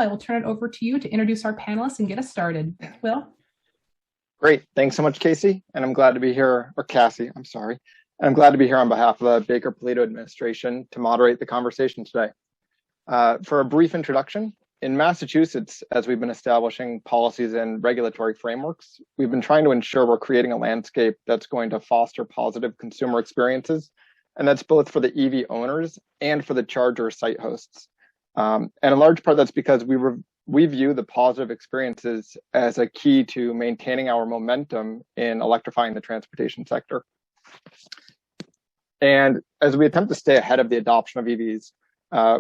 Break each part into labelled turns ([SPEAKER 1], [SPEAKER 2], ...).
[SPEAKER 1] I will turn it over to you to introduce our panelists and get us started. Will?
[SPEAKER 2] Great. Thanks so much, Casey. And I'm glad to be here, or Cassie, I'm sorry. And I'm glad to be here on behalf of the Baker-Polito administration to moderate the conversation today. For a brief introduction, in Massachusetts, as we've been establishing policies and regulatory frameworks, we've been trying to ensure we're creating a landscape that's going to foster positive consumer experiences. And that's both for the EV owners and for the charger site hosts. And in large part, that's because we view the positive experiences as a key to maintaining our momentum in electrifying the transportation sector. And as we attempt to stay ahead of the adoption of EVs,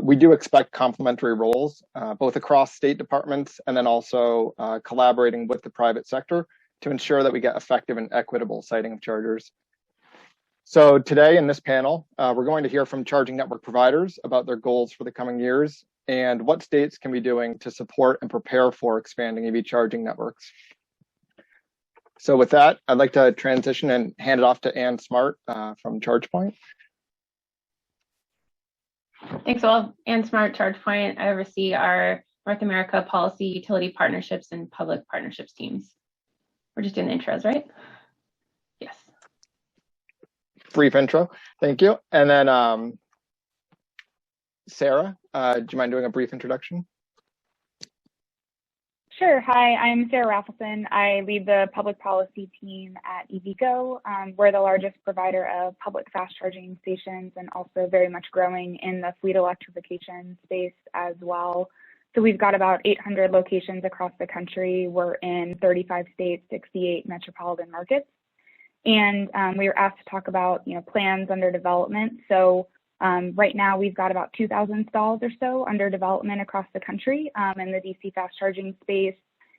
[SPEAKER 2] we do expect complementary roles, both across state departments and then also collaborating with the private sector to ensure that we get effective and equitable siting of chargers. So today in this panel, we're going to hear from charging network providers about their goals for the coming years and what states can be doing to support and prepare for expanding EV charging networks. So with that, I'd like to transition and hand it off to Ann Smart from ChargePoint.
[SPEAKER 3] Thanks, Will. Ann Smart, ChargePoint. I oversee our North America policy, utility partnerships, and public partnerships teams. We're just doing the intros, right? Yes.
[SPEAKER 2] Brief intro, thank you. And then Sarah, do you mind doing a brief introduction?
[SPEAKER 4] Sure. Hi, I'm Sara Raffelson. I lead the public policy team at EVico. We're the largest provider of public fast charging stations and also very much growing in the fleet electrification space as well. So we've got about 800 locations across the country. We're in 35 states, 68 metropolitan markets. And we were asked to talk about, plans under development. So right now we've got about 2,000 stalls or so under development across the country in the DC fast charging space.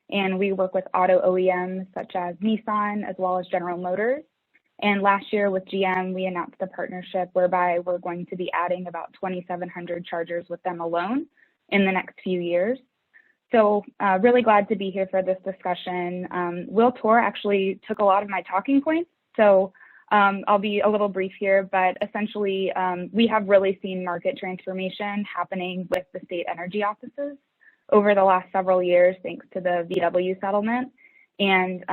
[SPEAKER 4] And we work with auto OEMs such as Nissan as well as General Motors. And last year with GM, we announced a partnership whereby we're going to be adding about 2,700 chargers with them alone in the next few years. So really glad to be here for this discussion. Will Torr actually took a lot of my talking points. So I'll be a little brief here, but essentially we have really seen market transformation happening with the state energy offices over the last several years, thanks to the VW settlement. And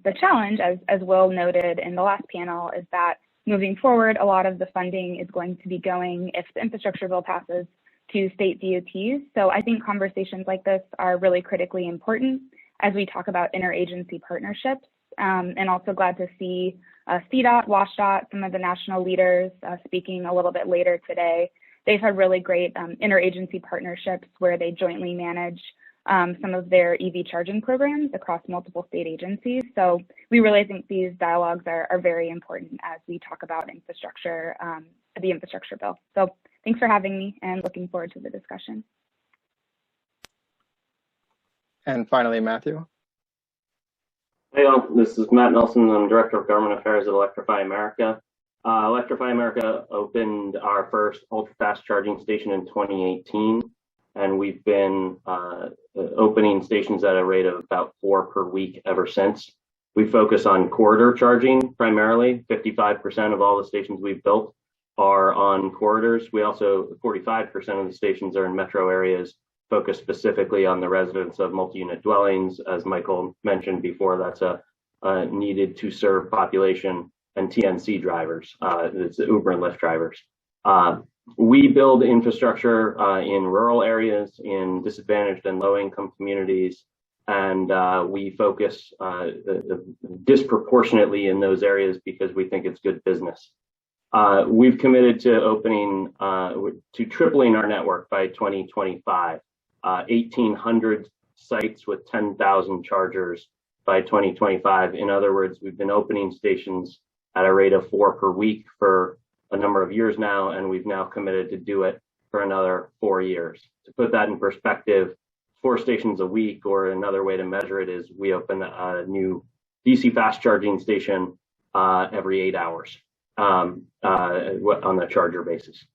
[SPEAKER 4] the challenge, as Will noted in the last panel, is that moving forward, a lot of the funding is going to be going, if the infrastructure bill passes, to state DOTs. So I think conversations like this are really critically important as we talk about interagency partnerships. And also glad to see CDOT, WashDOT, some of the national leaders speaking a little bit later today. They've had really great interagency partnerships where they jointly manage some of their EV charging programs across multiple state agencies. So we really think these dialogues are very important as we talk about infrastructure, the infrastructure bill. So thanks for having me and looking forward to the discussion.
[SPEAKER 2] And finally, Matthew.
[SPEAKER 5] Hey all, this is Matt Nelson. I'm Director of Government Affairs at Electrify America. Electrify America opened our first ultra-fast charging station in 2018, and we've been opening stations at a rate of about 4 per week ever since. We focus on corridor charging primarily. 55% of all the stations we've built are on corridors. We also, 45% of the stations are in metro areas, focused specifically on the residents of multi-unit dwellings. As Michael mentioned before, that's a needed to serve population, and TNC drivers, it's Uber and Lyft drivers. We build infrastructure in rural areas, in disadvantaged and low-income communities, and we focus disproportionately in those areas because we think it's good business. We've committed to opening, to tripling our network by 2025. 1,800 sites with 10,000 chargers by 2025. In other words, we've been opening stations at a rate of 4 per week for a number of years now, and we've now committed to do it for another 4 years. To put that in perspective, 4 stations a week, or another way to measure it is we open a new DC fast charging station every 8 hours on the charger basis.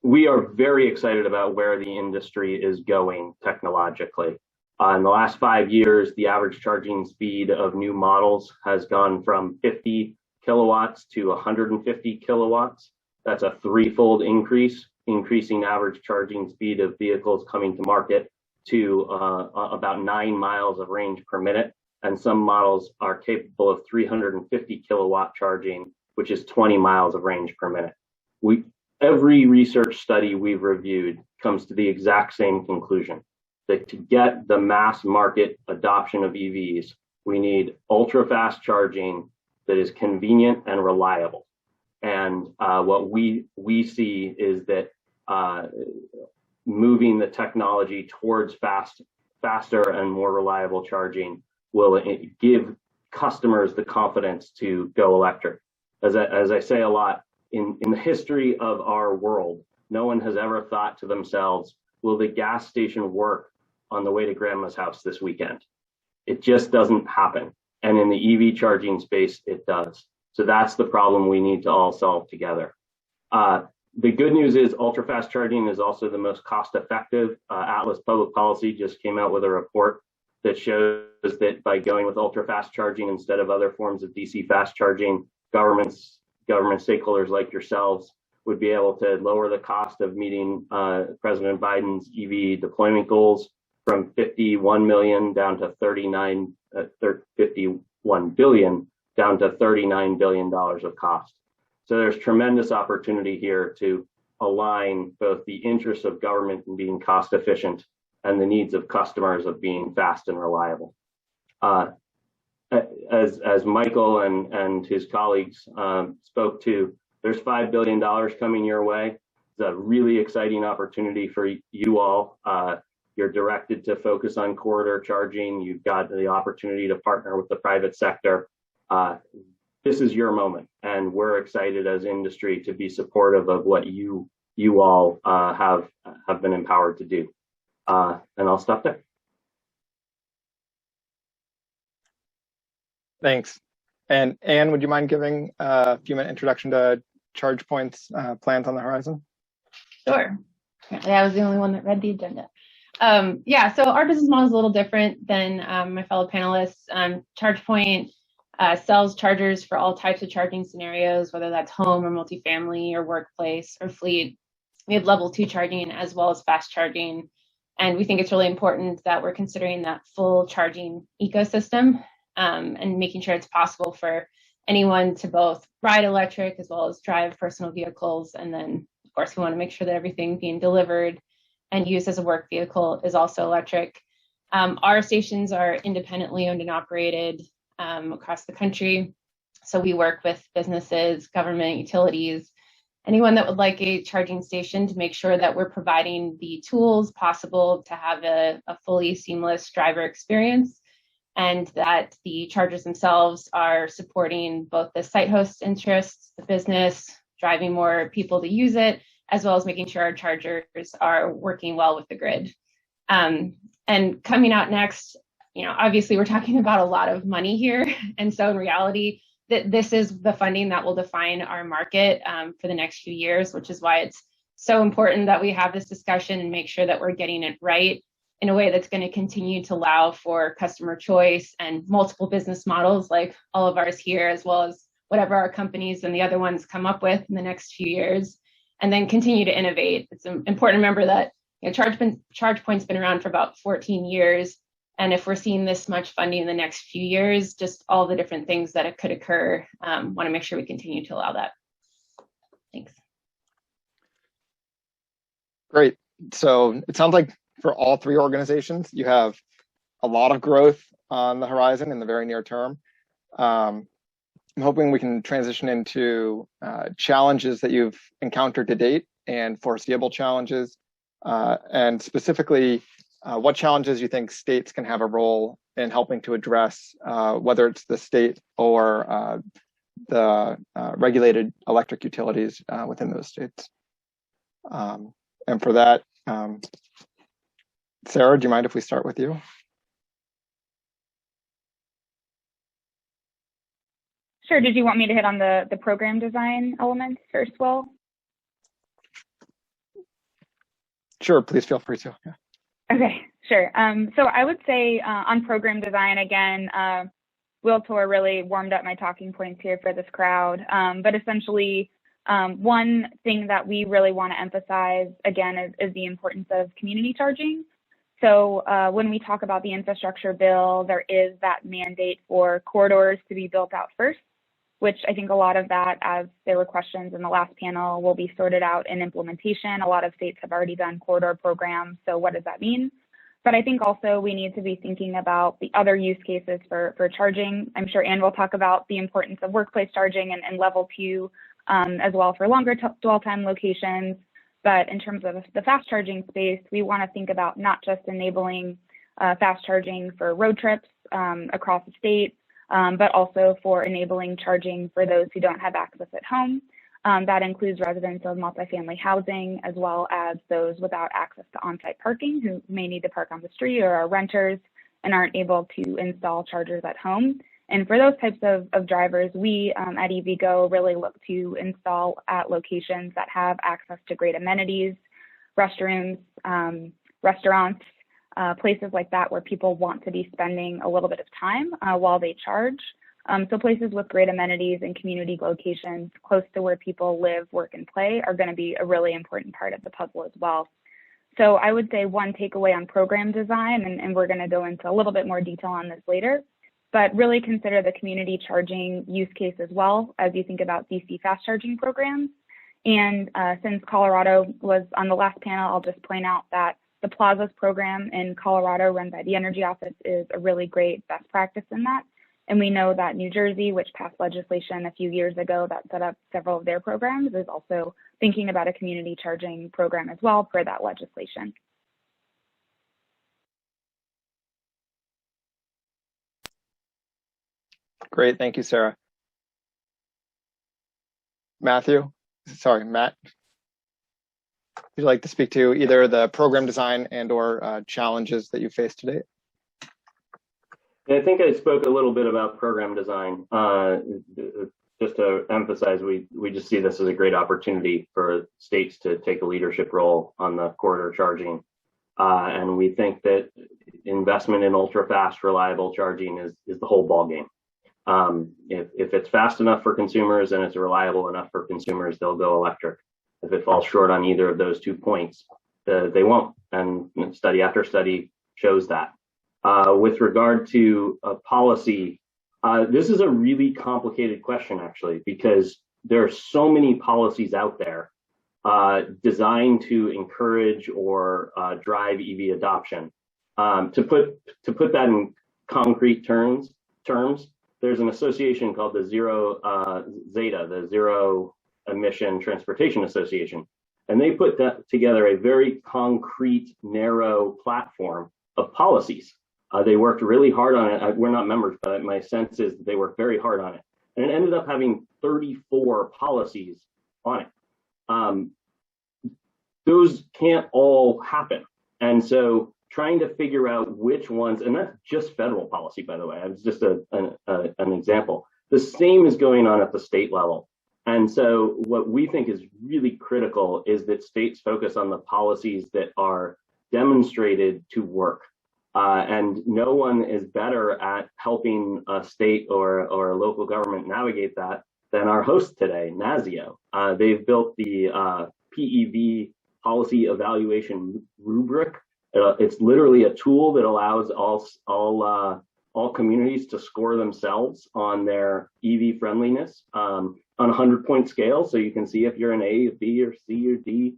[SPEAKER 5] We are very excited about where the industry is going technologically. In the last 5 years, the average charging speed of new models has gone from 50 kilowatts to 150 kilowatts. That's a 3-fold increase. increasing average charging speed of vehicles coming to market to about 9 miles of range per minute. And some models are capable of 350 kilowatt charging, which is 20 miles of range per minute. Every research study we've reviewed comes to the exact same conclusion, that to get the mass market adoption of EVs, we need ultra fast charging that is convenient and reliable. And what we see is that moving the technology towards faster and more reliable charging will give customers the confidence to go electric. As I say a lot, in the history of our world, no one has ever thought to themselves, will the gas station work on the way to grandma's house this weekend? It just doesn't happen. And in the EV charging space, it does. So that's the problem we need to all solve together. The good news is ultra fast charging is also the most cost effective. Atlas Public Policy just came out with a report that shows that by going with ultra fast charging instead of other forms of DC fast charging, government stakeholders like yourselves would be able to lower the cost of meeting President Biden's EV deployment goals from 51 million down to 51 billion down to $39 billion of cost. So there's tremendous opportunity here to align both the interests of government in being cost efficient and the needs of customers of being fast and reliable. As Michael and his colleagues spoke to, there's $5 billion coming your way. It's a really exciting opportunity for you all. You're directed to focus on corridor charging. You've got the opportunity to partner with the private sector. This is your moment, and we're excited as industry to be supportive of what you all have been empowered to do. And I'll stop there.
[SPEAKER 2] Thanks. And Anne, would you mind giving a few-minute introduction to ChargePoint's plans on the horizon?
[SPEAKER 3] Sure. Apparently I was the only one that read the agenda. Yeah, so our business model is a little different than my fellow panelists. ChargePoint sells chargers for all types of charging scenarios, whether that's home or multifamily or workplace or fleet. We have level 2 charging as well as fast charging. And we think it's really important that we're considering that full charging ecosystem and making sure it's possible for anyone to both ride electric as well as drive personal vehicles. And then, of course, we want to make sure that everything being delivered and used as a work vehicle is also electric. Our stations are independently owned and operated across the country. So we work with businesses, government, utilities, anyone that would like a charging station to make sure that we're providing the tools possible to have a fully seamless driver experience, and that the chargers themselves are supporting both the site host interests, the business, driving more people to use it, as well as making sure our chargers are working well with the grid. And coming out next, obviously we're talking about a lot of money here. And so in reality, this is the funding that will define our market for the next few years, which is why it's so important that we have this discussion and make sure that we're getting it right in a way that's going to continue to allow for customer choice and multiple business models like all of ours here, as well as whatever our companies and the other ones come up with in the next few years, and then continue to innovate. It's important to remember that ChargePoint's been around for about 14 years. And if we're seeing this much funding in the next few years, just all the different things that could occur, want to make sure we continue to allow that. Thanks.
[SPEAKER 2] Great. So it sounds like for all three organizations, you have a lot of growth on the horizon in the very near term. I'm hoping we can transition into challenges that you've encountered to date and foreseeable challenges, and specifically what challenges you think states can have a role in helping to address, whether it's the state or the regulated electric utilities within those states. And for that, Sara, do you mind if we start with you?
[SPEAKER 4] Sure. Did you want me to hit on the program design elements first, Will?
[SPEAKER 2] Sure, please feel free to. Yeah.
[SPEAKER 4] Okay, sure. So I would say on program design, again, Will Tor really warmed up my talking points here for this crowd. But essentially, One thing that we really want to emphasize, again, is the importance of community charging. So when we talk about the infrastructure bill, there is that mandate for corridors to be built out first, which I think a lot of that, as there were questions in the last panel, will be sorted out in implementation. A lot of states have already done corridor programs, so what does that mean? But I think also we need to be thinking about the other use cases for charging. I'm sure Ann will talk about the importance of workplace charging and level 2 as well for longer dwell time locations. But in terms of the fast charging space, we want to think about not just enabling fast charging for road trips across the state, but also for enabling charging for those who don't have access at home. That includes residents of multifamily housing, as well as those without access to on-site parking who may need to park on the street or are renters and aren't able to install chargers at home. And for those types of drivers, we at EVgo really look to install at locations that have access to great amenities, restrooms, restaurants, places like that where people want to be spending a little bit of time while they charge. So places with great amenities and community locations close to where people live, work, and play are going to be a really important part of the puzzle as well. So I would say one takeaway on program design, and we're going to go into a little bit more detail on this later, but really consider the community charging use case as well as you think about DC fast charging programs. And since Colorado was on the last panel, I'll just point out that the Plazas program in Colorado run by the Energy Office is a really great best practice in that. And we know that New Jersey, which passed legislation a few years ago that set up several of their programs, is also thinking about a community charging program as well per that legislation.
[SPEAKER 2] Great, thank you, Sarah. Matt, would you like to speak to either the program design and or challenges that you faced today?
[SPEAKER 5] Yeah, I think I spoke a little bit about program design. Just to emphasize, we just see this as a great opportunity for states to take a leadership role on the corridor charging. And we think that investment in ultra fast, reliable charging is the whole ballgame. If it's fast enough for consumers and it's reliable enough for consumers, they'll go electric. If it falls short on either of those 2 points, they won't. And study after study shows that. With regard to policy, this is a really complicated question, actually, because there are so many policies out there designed to encourage or drive EV adoption. To put that in concrete terms, there's an association called the ZETA, the Zero Emission Transportation Association, and they put that together a very concrete, narrow platform of policies. They worked really hard on it. We're not members, but my sense is that they worked very hard on it. And it ended up having 34 policies on it. Those can't all happen. And so trying to figure out which ones, and that's just federal policy, by the way, it's just an example. The same is going on at the state level. And so what we think is really critical is that states focus on the policies that are demonstrated to work. And no one is better at helping a state or a local government navigate that than our host today, NASEO. They've built the PEV policy evaluation rubric. It's literally a tool that allows all communities to score themselves on their EV friendliness on a 100-point scale. So you can see if you're an A, a B, or C, or D.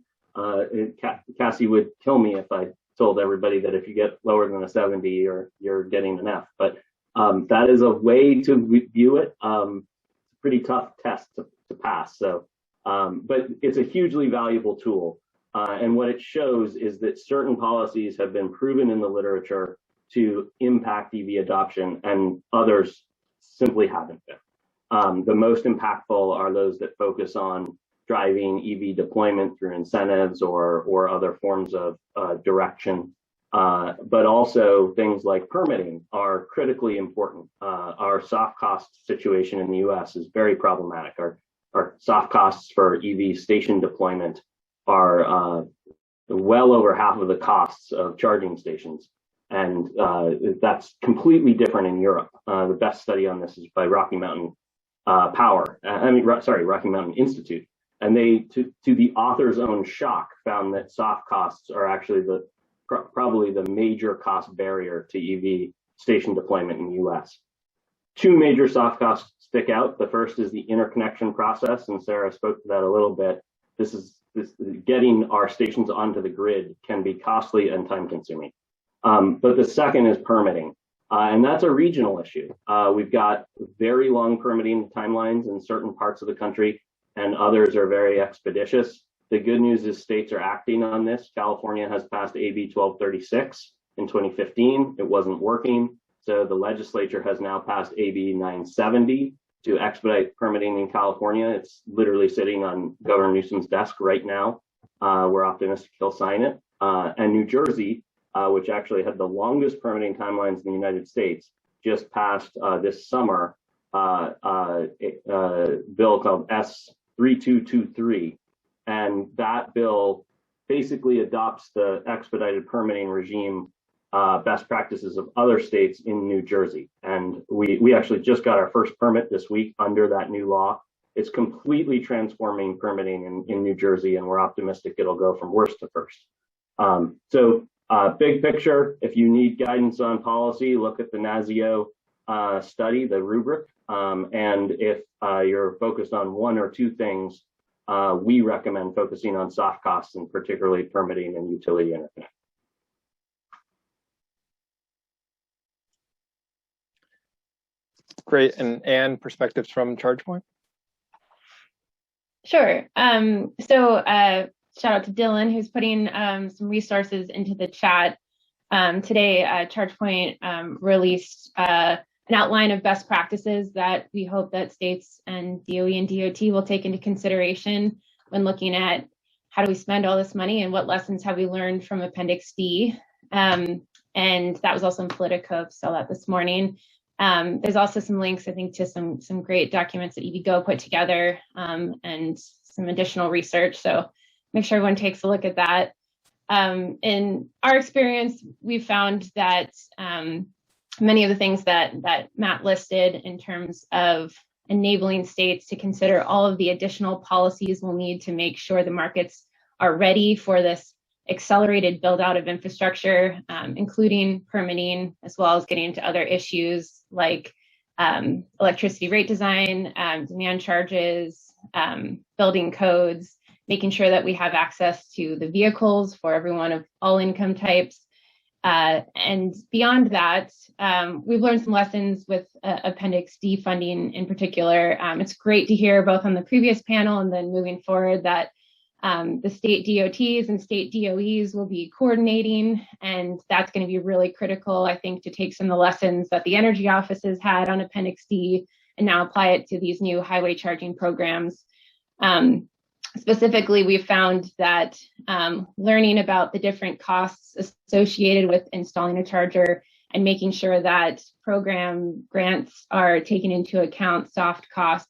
[SPEAKER 5] Cassie would kill me if I told everybody that if you get lower than a 70, you're getting an F. But that is a way to view it. It's a pretty tough test to pass. So, but it's a hugely valuable tool. And what it shows is that certain policies have been proven in the literature to impact EV adoption, and others simply haven't been. The most impactful are those that focus on driving EV deployment through incentives or other forms of direction. But also things like permitting are critically important. Our soft cost situation in the US is very problematic. Our soft costs for EV station deployment are well over half of the costs of charging stations. And that's completely different in Europe. The best study on this is by Rocky Mountain Rocky Mountain Institute. And they, to the author's own shock, found that soft costs are actually probably the major cost barrier to EV station deployment in the US. Two major soft costs stick out. The first is the interconnection process, and Sara spoke to that a little bit. Getting our stations onto the grid can be costly and time consuming. But the second is permitting. And that's a regional issue. We've got very long permitting timelines in certain parts of the country, and others are very expeditious. The good news is states are acting on this. California has passed AB 1236 in 2015. It wasn't working. So the legislature has now passed AB 970 to expedite permitting in California. It's literally sitting on Governor Newsom's desk right now. We're optimistic he'll sign it. And New Jersey, which actually had the longest permitting timelines in the United States, just passed this summer a bill called S3223. And that bill basically adopts the expedited permitting regime best practices of other states in New Jersey. And we actually just got our first permit this week under that new law. It's completely transforming permitting in New Jersey, and we're optimistic it'll go from worst to first. Big picture, if you need guidance on policy, look at the NASEO study, the rubric. And if you're focused on one or two things, we recommend focusing on soft costs, and particularly permitting and utility interconnect.
[SPEAKER 2] Great. And perspectives from ChargePoint?
[SPEAKER 3] Sure. Shout out to Dylan, who's putting some resources into the chat. Today, ChargePoint released an outline of best practices that we hope that states and DOE and DOT will take into consideration when looking at how do we spend all this money and what lessons have we learned from Appendix D. And that was also in Politico, saw that this morning. There's also some links, I think, to some great documents that EVgo put together and some additional research. So make sure everyone takes a look at that. In our experience, we've found that many of the things that Matt listed in terms of enabling states to consider all of the additional policies we'll need to make sure the markets are ready for this accelerated build out of infrastructure, including permitting, as well as getting into other issues like electricity rate design, demand charges, building codes, making sure that we have access to the vehicles for everyone of all income types. And beyond that, we've learned some lessons with Appendix D funding in particular. It's great to hear both on the previous panel and then moving forward that the state DOTs and state DOEs will be coordinating, and that's going to be really critical, I think, to take some of the lessons that the energy offices had on Appendix D and now apply it to these new highway charging programs. Specifically, we found that learning about the different costs associated with installing a charger and making sure that program grants are taking into account soft costs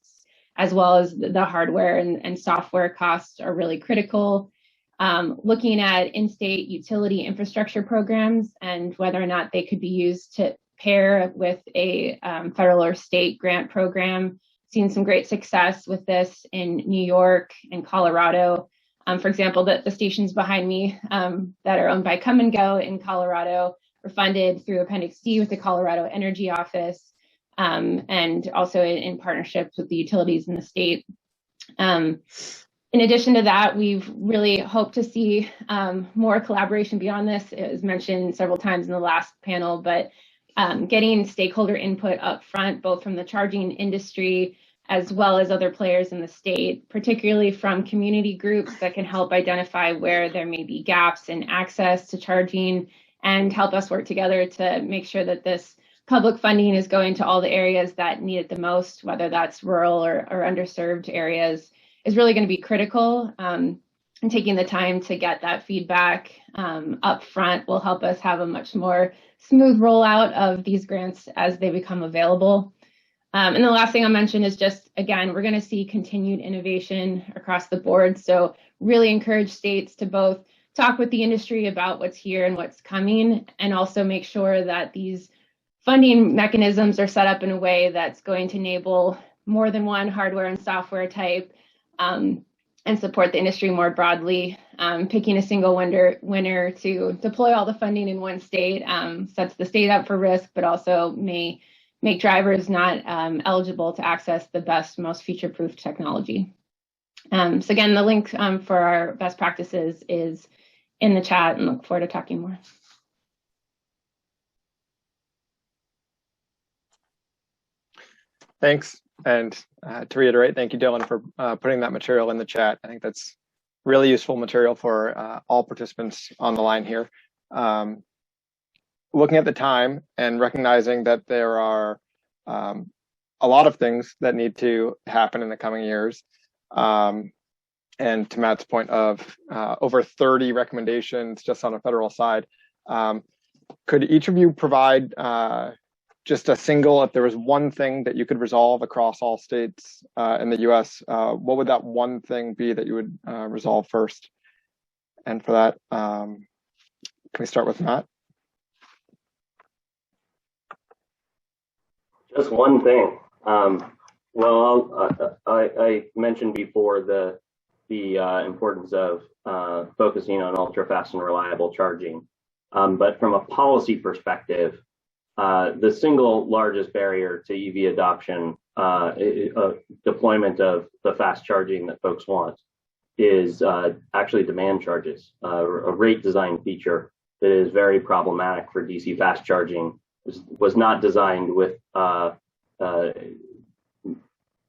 [SPEAKER 3] as well as the hardware and software costs are really critical. Looking at in-state utility infrastructure programs and whether or not they could be used to pair with a federal or state grant program. Seen some great success with this in New York and Colorado. For example, the stations behind me that are owned by Come and Go in Colorado were funded through Appendix D with the Colorado Energy Office. And also in partnerships with the utilities in the state. In addition to that, we've really hoped to see more collaboration beyond this. It was mentioned several times in the last panel, but getting stakeholder input up front, both from the charging industry as well as other players in the state, particularly from community groups that can help identify where there may be gaps in access to charging and help us work together to make sure that this public funding is going to all the areas that need it the most, whether that's rural or underserved areas, is really going to be critical. And taking the time to get that feedback up front will help us have a much more smooth rollout of these grants as they become available. And the last thing I'll mention is just, again, we're going to see continued innovation across the board. So really encourage states to both talk with the industry about what's here and what's coming, and also make sure that these funding mechanisms are set up in a way that's going to enable more than one hardware and software type, and support the industry more broadly. Picking a single winner to deploy all the funding in one state sets the state up for risk, but also may make drivers not eligible to access the best, most future-proof technology. So again, the link for our best practices is in the chat, and look forward to talking more.
[SPEAKER 2] Thanks. And to reiterate, thank you, Dylan, for putting that material in the chat. I think that's really useful material for all participants on the line here. Looking at the time and recognizing that there are a lot of things that need to happen in the coming years. And to Matt's point of over 30 recommendations just on a federal side, could each of you provide just a single, if there was one thing that you could resolve across all states in the US, what would that one thing be that you would resolve first? And for that, can we start with Matt?
[SPEAKER 5] Just one thing. Well, I mentioned before the importance of focusing on ultra-fast and reliable charging. But from a policy perspective, the single largest barrier to EV adoption, deployment of the fast charging that folks want, is actually demand charges. A rate design feature that is very problematic for DC fast charging was not designed with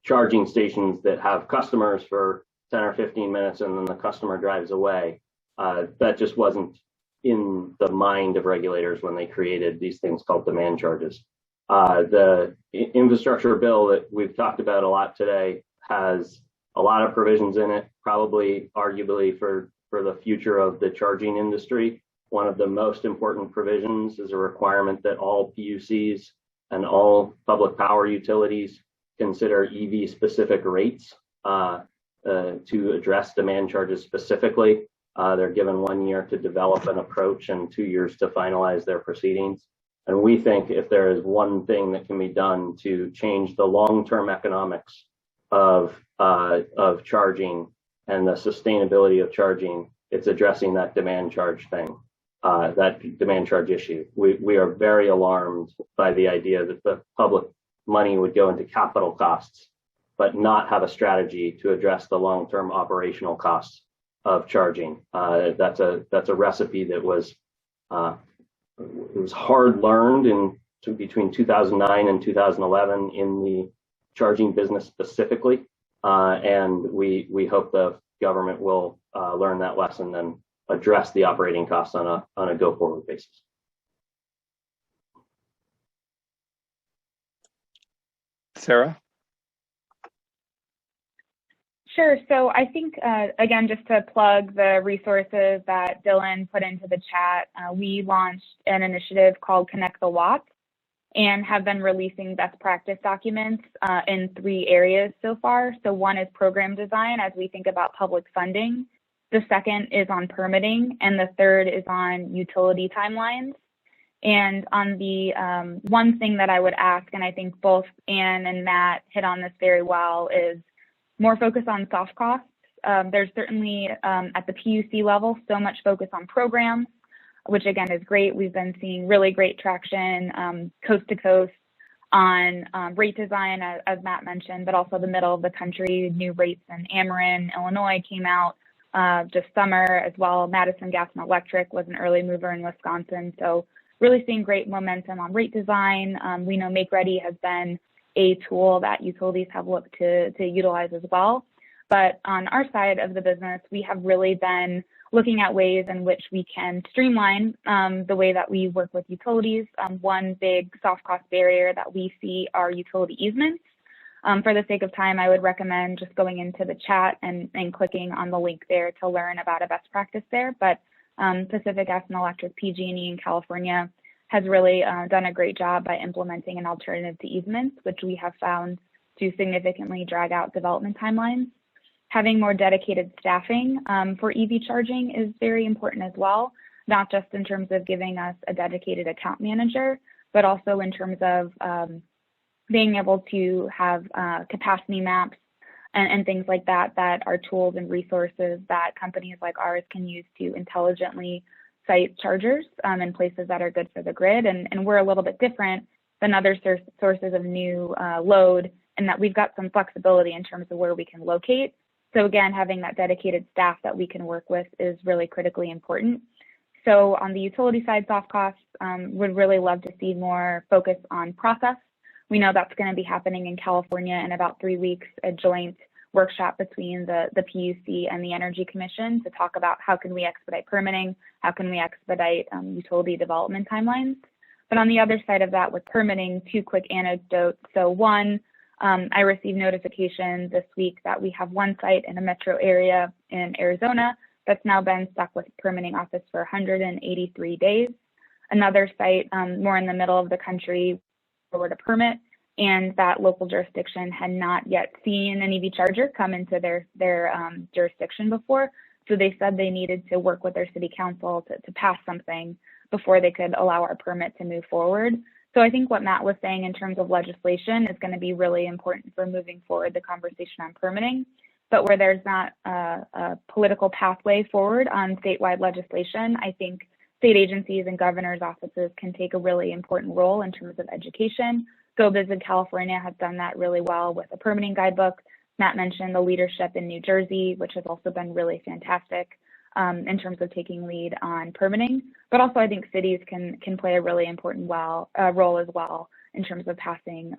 [SPEAKER 5] charging stations that have customers for 10 or 15 minutes and then the customer drives away. That just wasn't in the mind of regulators when they created these things called demand charges. The infrastructure bill that we've talked about a lot today has a lot of provisions in it, probably arguably for the future of the charging industry. One of the most important provisions is a requirement that all PUCs and all public power utilities consider EV specific rates to address demand charges specifically. They're given 1 year to develop an approach and 2 years to finalize their proceedings. And we think if there is one thing that can be done to change the long-term economics of charging and the sustainability of charging, it's addressing that demand charge thing, that demand charge issue. We are very alarmed by the idea that the public money would go into capital costs, but not have a strategy to address the long-term operational costs of charging. That's a recipe that was hard learned between 2009 and 2011 in the charging business specifically, and we hope the government will learn that lesson and address the operating costs on a go-forward basis.
[SPEAKER 2] Sara?
[SPEAKER 4] Sure. So I think, again, just to plug the resources that Dylan put into the chat, we launched an initiative called Connect the Watts and have been releasing best practice documents in 3 areas so far. So one is program design as we think about public funding. The second is on permitting, and the third is on utility timelines. And on the one thing that I would ask, and I think both Anne and Matt hit on this very well, is more focus on soft costs. There's certainly at the PUC level so much focus on programs, which again is great. We've been seeing really great traction coast to coast on rate design, as Matt mentioned, but also the middle of the country. New rates in Ameren, Illinois came out just summer as well. Madison Gas and Electric was an early mover in Wisconsin. So really seeing great momentum on rate design. We know Make Ready has been a tool that utilities have looked to utilize as well. But on our side of the business, we have really been looking at ways in which we can streamline the way that we work with utilities. One big soft cost barrier that we see are utility easements. For the sake of time, I would recommend just going into the chat and clicking on the link there to learn about a best practice there. But Pacific Gas and Electric, PG&E in California, has really done a great job by implementing an alternative to easements, which we have found to significantly drag out development timelines. Having more dedicated staffing for EV charging is very important as well, not just in terms of giving us a dedicated account manager, but also in terms of being able to have capacity maps and things like that are tools and resources that companies like ours can use to intelligently site chargers in places that are good for the grid. And we're a little bit different than other sources of new load in that we've got some flexibility in terms of where we can locate. So again, having that dedicated staff that we can work with is really critically important. So on the utility side, soft costs, would really love to see more focus on process. We know that's going to be happening in California in about 3 weeks, a joint workshop between the PUC and the Energy Commission to talk about how can we expedite permitting, how can we expedite utility development timelines. But on the other side of that with permitting, 2 quick anecdotes. So one, I received notification this week that we have one site in a metro area in Arizona that's now been stuck with permitting office for 183 days. Another site more in the middle of the country forward a permit, and that local jurisdiction had not yet seen an EV charger come into their jurisdiction before. So they said they needed to work with their city council to pass something before they could allow our permit to move forward. So I think what Matt was saying in terms of legislation is going to be really important for moving forward the conversation on permitting. But where there's not a political pathway forward on statewide legislation, I think state agencies and governors' offices can take a really important role in terms of education. Go Visit California has done that really well with a permitting guidebook. Matt mentioned the leadership in New Jersey, which has also been really fantastic in terms of taking lead on permitting. But also I think cities can play a really important role as well in terms of passing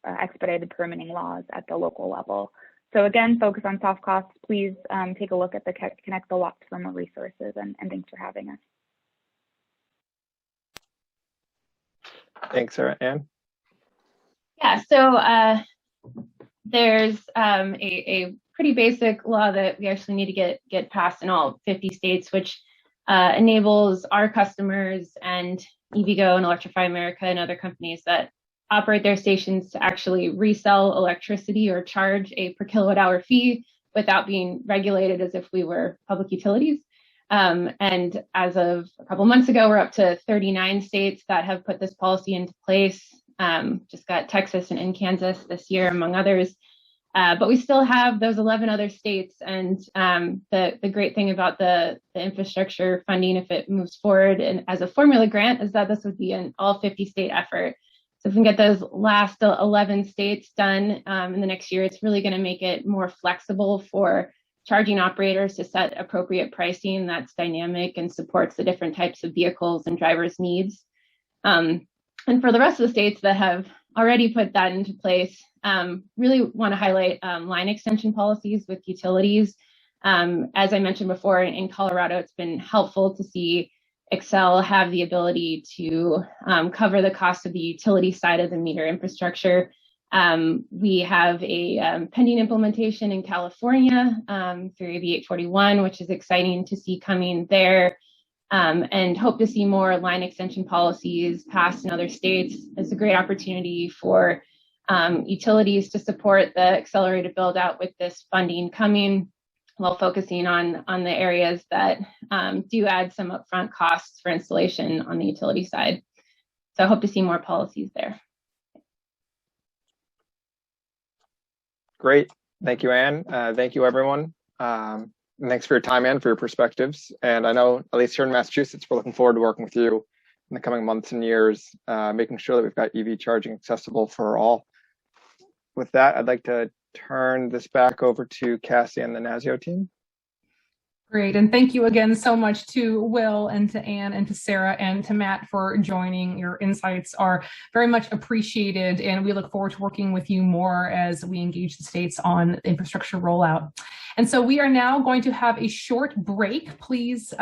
[SPEAKER 4] expedited permitting laws at the local level. So again, focus on soft costs. Please take a look at the Connect the Lots for more resources, and thanks for having us.
[SPEAKER 2] Thanks, Sarah. Ann?
[SPEAKER 3] Yeah, so there's a pretty basic law that we actually need to get passed in all 50 states, which enables our customers and EVgo and Electrify America and other companies that operate their stations to actually resell electricity or charge a per kilowatt hour fee without being regulated as if we were public utilities. And as of a couple months ago, we're up to 39 states that have put this policy into place. Just got Texas and Kansas this year, among others. But we still have those 11 other states. And the great thing about the infrastructure funding, if it moves forward and as a formula grant, is that this would be an all 50 state effort. So if we can get those last 11 states done in the next year, it's really going to make it more flexible for charging operators to set appropriate pricing that's dynamic and supports the different types of vehicles and drivers' needs. And for the rest of the states that have already put that into place, really want to highlight line extension policies with utilities. As I mentioned before, in Colorado, it's been helpful to see Xcel have the ability to cover the cost of the utility side of the meter infrastructure. We have a pending implementation in California through AB 841, which is exciting to see coming there, and hope to see more line extension policies passed in other states. It's a great opportunity for utilities to support the accelerated build out with this funding coming, while focusing on the areas that do add some upfront costs for installation on the utility side. So I hope to see more policies there.
[SPEAKER 2] Great. Thank you, Ann. Thank you, everyone. Thanks for your time, Ann, for your perspectives. And I know, at least here in Massachusetts, we're looking forward to working with you in the coming months and years, making sure that we've got EV charging accessible for all. With that, I'd like to turn this back over to Cassie and the NASEO team.
[SPEAKER 1] Great, and thank you again so much to Will and to Ann and to Sarah and to Matt for joining. Your insights are very much appreciated, and we look forward to working with you more as we engage the states on infrastructure rollout. And so we are now going to have a short break. Please